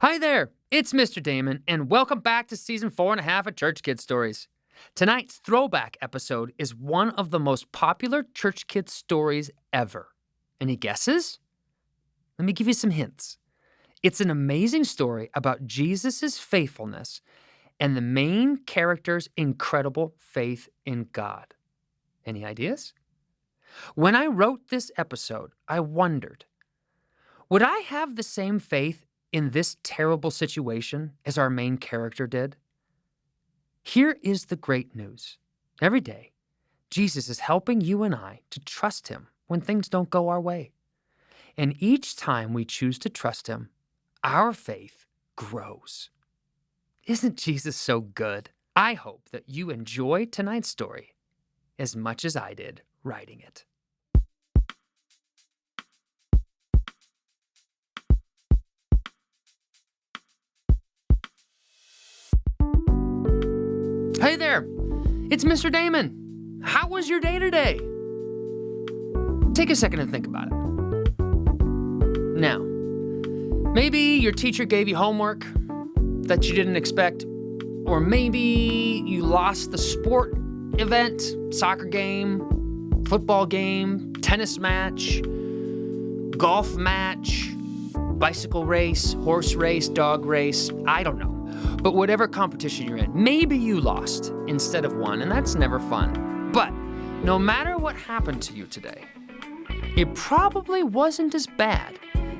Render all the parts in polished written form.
Hi there, it's Mr. Damon, and welcome back to Season 4.5 of ChurchKids Stories. Tonight's throwback episode is one of the most popular ChurchKids stories ever. Any guesses? Let me give you some hints. It's an amazing story about Jesus' faithfulness and the main character's incredible faith in God. Any ideas? When I wrote this episode, I wondered, would I have the same faith in this terrible situation as our main character did? Here is the great news. Every day, Jesus is helping you and I to trust him when things don't go our way. And each time we choose to trust him, our faith grows. Isn't Jesus so good? I hope that you enjoy tonight's story as much as I did writing it. Hey there, it's Mr. Damon. How was your day today? Take a second and think about it. Now, maybe your teacher gave you homework that you didn't expect, or maybe you lost the sport event, soccer game, football game, tennis match, golf match, bicycle race, horse race, dog race, I don't know. But whatever competition you're in, maybe you lost instead of won, and that's never fun. But no matter what happened to you today, it probably wasn't as bad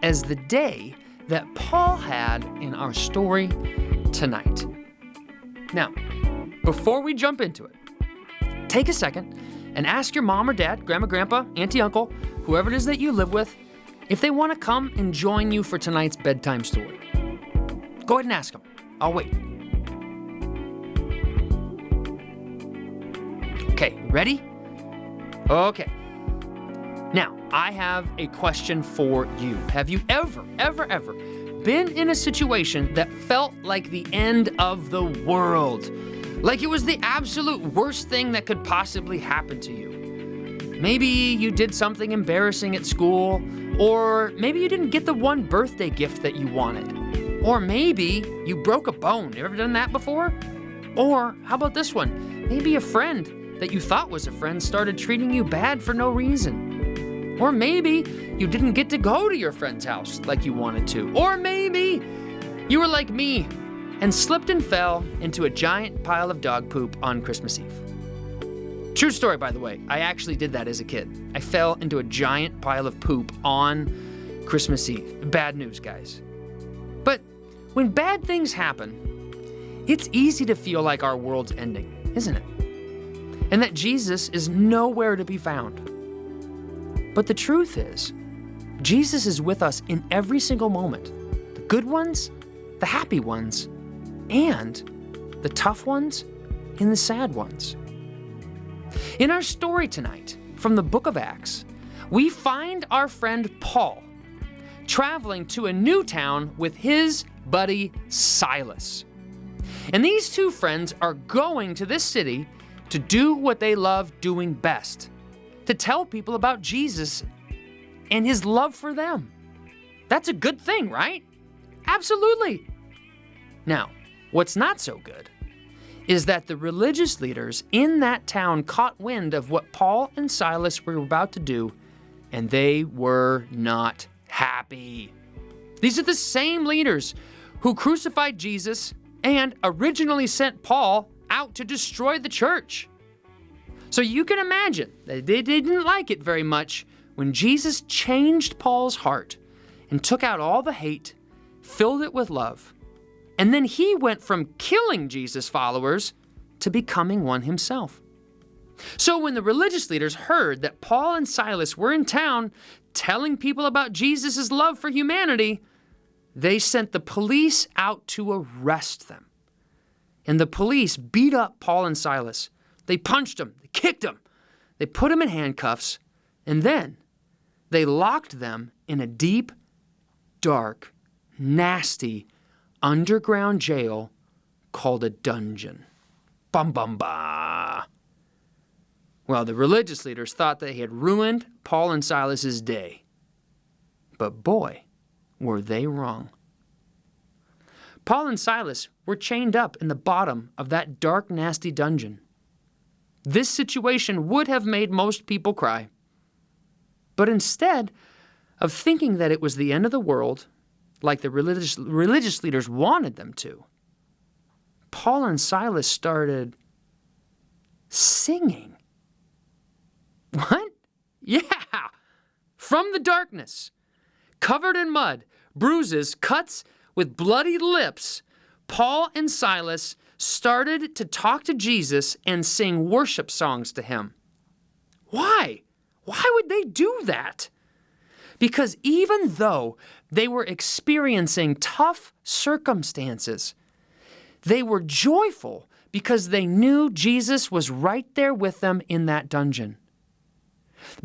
as the day that Paul had in our story tonight. Now, before we jump into it, take a second and ask your mom or dad, grandma, grandpa, auntie, uncle, whoever it is that you live with, if they want to come and join you for tonight's bedtime story. Go ahead and ask them. I'll wait. Okay, ready? Okay. Now, I have a question for you. Have you ever been in a situation that felt like the end of the world? Like it was the absolute worst thing that could possibly happen to you? Maybe you did something embarrassing at school, or maybe you didn't get the one birthday gift that you wanted. Or maybe you broke a bone. You ever done that before? Or how about this one? Maybe a friend that you thought was a friend started treating you bad for no reason. Or maybe you didn't get to go to your friend's house like you wanted to. Or maybe you were like me and slipped and fell into a giant pile of dog poop on Christmas Eve. True story, by the way. I actually did that as a kid. I fell into a giant pile of poop on Christmas Eve. Bad news, guys. But when bad things happen, it's easy to feel like our world's ending, isn't it? And that Jesus is nowhere to be found. But the truth is, Jesus is with us in every single moment. The good ones, the happy ones, and the tough ones and the sad ones. In our story tonight, from the book of Acts, we find our friend Paul traveling to a new town with his buddy Silas. And these two friends are going to this city to do what they love doing best, to tell people about Jesus and his love for them. That's a good thing, right? Absolutely. Now, what's not so good is that the religious leaders in that town caught wind of what Paul and Silas were about to do, and they were not happy. These are the same leaders who crucified Jesus and originally sent Paul out to destroy the church. So you can imagine that they didn't like it very much when Jesus changed Paul's heart and took out all the hate, filled it with love, and then he went from killing Jesus' followers to becoming one himself. So when the religious leaders heard that Paul and Silas were in town telling people about Jesus' love for humanity, they sent the police out to arrest them. And the police beat up Paul and Silas. They punched them, they kicked them, they put them in handcuffs, and then they locked them in a deep, dark, nasty, underground jail called a dungeon. Bum bum ba. Well, the religious leaders thought they had ruined Paul and Silas's day. But boy, were they wrong. Paul and Silas were chained up in the bottom of that dark, nasty dungeon. This situation would have made most people cry. But instead of thinking that it was the end of the world, like the religious leaders wanted them to, Paul and Silas started singing. What? Yeah! From the darkness, covered in mud, bruises, cuts, with bloody lips, Paul and Silas started to talk to Jesus and sing worship songs to him. Why? Why would they do that? Because even though they were experiencing tough circumstances, they were joyful because they knew Jesus was right there with them in that dungeon.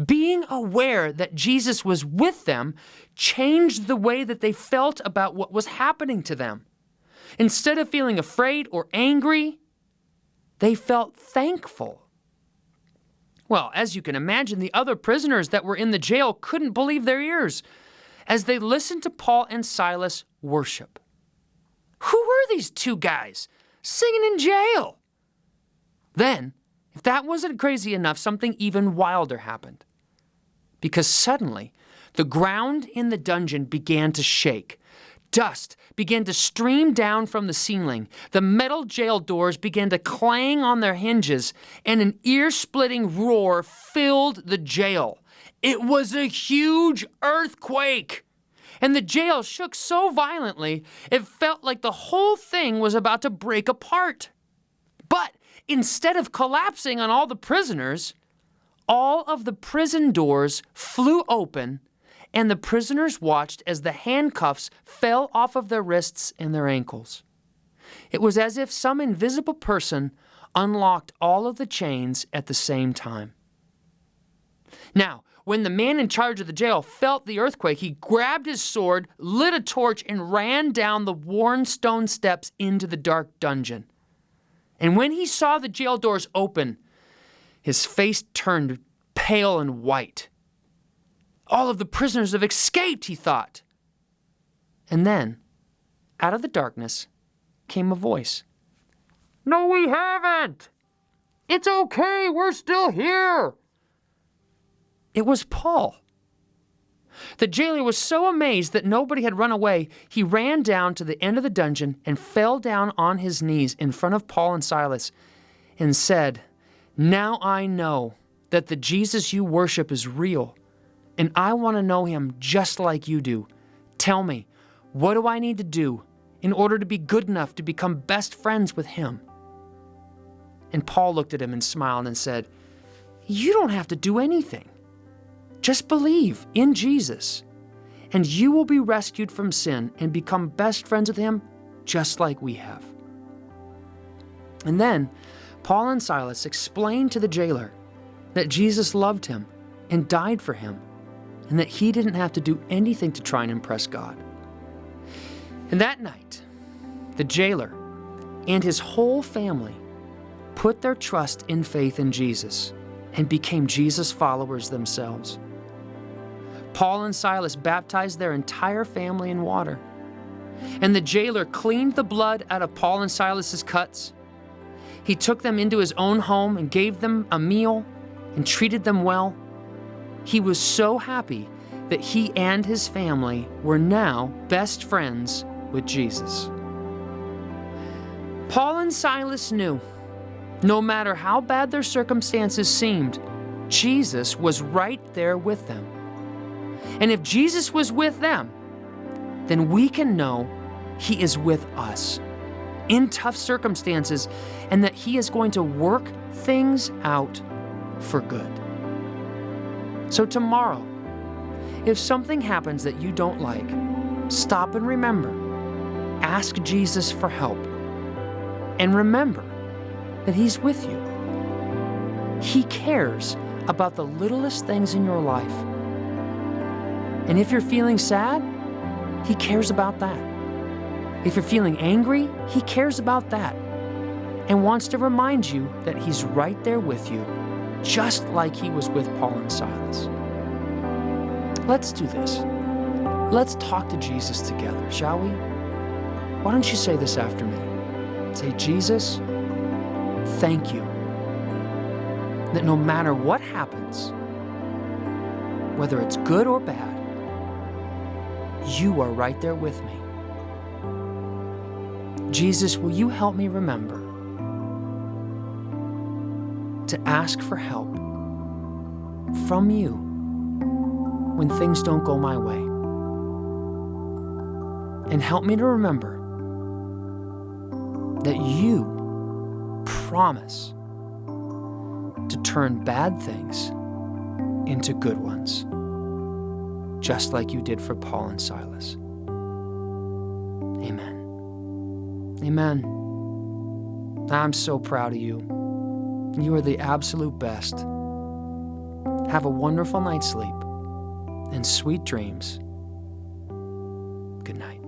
Being aware that Jesus was with them changed the way that they felt about what was happening to them. Instead of feeling afraid or angry, they felt thankful. Well, as you can imagine, the other prisoners that were in the jail couldn't believe their ears as they listened to Paul and Silas worship. Who were these two guys singing in jail? Then, if that wasn't crazy enough, something even wilder happened. Because suddenly, the ground in the dungeon began to shake. Dust began to stream down from the ceiling. The metal jail doors began to clang on their hinges, and an ear-splitting roar filled the jail. It was a huge earthquake, and the jail shook so violently, it felt like the whole thing was about to break apart. But instead of collapsing on all the prisoners, all of the prison doors flew open, and the prisoners watched as the handcuffs fell off of their wrists and their ankles. It was as if some invisible person unlocked all of the chains at the same time. Now, when the man in charge of the jail felt the earthquake, he grabbed his sword, lit a torch, and ran down the worn stone steps into the dark dungeon. And when he saw the jail doors open, his face turned pale and white. All of the prisoners have escaped, he thought. And then, out of the darkness, came a voice. No, we haven't. It's okay, we're still here. It was Paul. The jailer was so amazed that nobody had run away, he ran down to the end of the dungeon and fell down on his knees in front of Paul and Silas and said, Now I know that the Jesus you worship is real, and I want to know him just like you do. Tell me, what do I need to do in order to be good enough to become best friends with him? And Paul looked at him and smiled and said, You don't have to do anything. Just believe in Jesus, and you will be rescued from sin and become best friends with him just like we have. And then Paul and Silas explained to the jailer that Jesus loved him and died for him, and that he didn't have to do anything to try and impress God. And that night, the jailer and his whole family put their trust in faith in Jesus and became Jesus followers themselves. Paul and Silas baptized their entire family in water, and the jailer cleaned the blood out of Paul and Silas's cuts. He took them into his own home and gave them a meal and treated them well. He was so happy that he and his family were now best friends with Jesus. Paul and Silas knew, no matter how bad their circumstances seemed, Jesus was right there with them. And if Jesus was with them, then we can know he is with us in tough circumstances, and that he is going to work things out for good. So tomorrow, if something happens that you don't like, stop and remember. Ask Jesus for help. And remember that he's with you. He cares about the littlest things in your life. And if you're feeling sad, he cares about that. If you're feeling angry, he cares about that and wants to remind you that he's right there with you, just like he was with Paul and Silas. Let's do this. Let's talk to Jesus together, shall we? Why don't you say this after me? Say, Jesus, thank you that no matter what happens, whether it's good or bad, you are right there with me. Jesus, will you help me remember to ask for help from you when things don't go my way? And help me to remember that you promise to turn bad things into good ones, just like you did for Paul and Silas. Amen. Amen. I'm so proud of you. You are the absolute best. Have a wonderful night's sleep and sweet dreams. Good night.